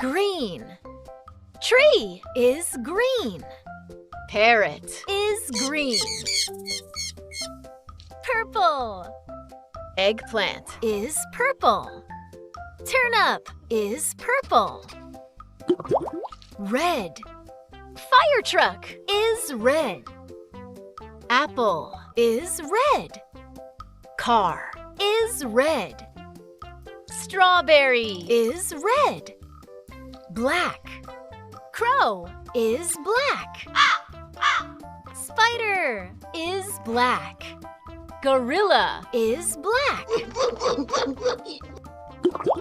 Green. Tree is green. Parrot is green. Purple. Eggplant is purple. Turnip is purple. Red. Fire truck is red. Apple is red. Car is red. Strawberry is red. Black. Crow is black. Spider is black. Gorilla is black.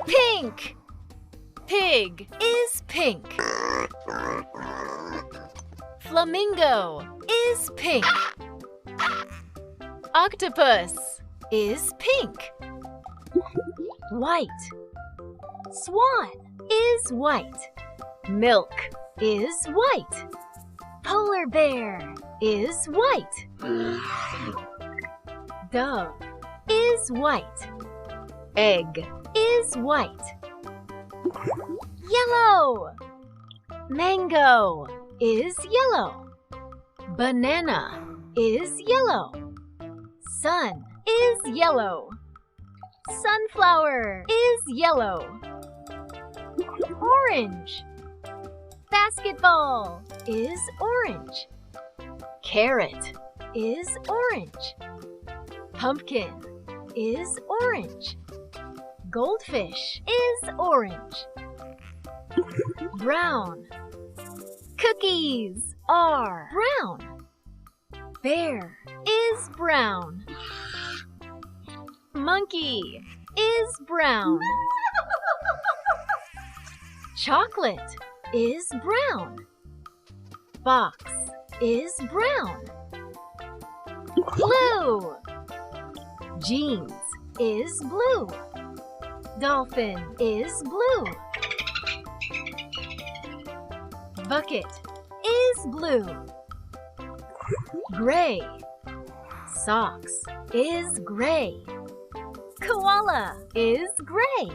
Pink. Pig is pink. Flamingo is pink. Octopus is pink. White. Swan is white. Milk is white. Polar bear is white. Dove is white. Egg is white. Yellow. Mango is yellow. Banana is yellow. Sun is yellow. Sunflower is yellow. Orange. Basketball is orange. Carrot is orange. Pumpkin is orange. Goldfish is orange. Brown. Cookies are brown. Bear is brown. Monkey is brown. Chocolate is brown. Box is brown. Blue. Jeans is blue. Dolphin is blue. Bucket is blue. Gray. Socks is gray. Koala is gray.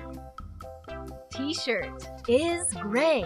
T-shirt is gray.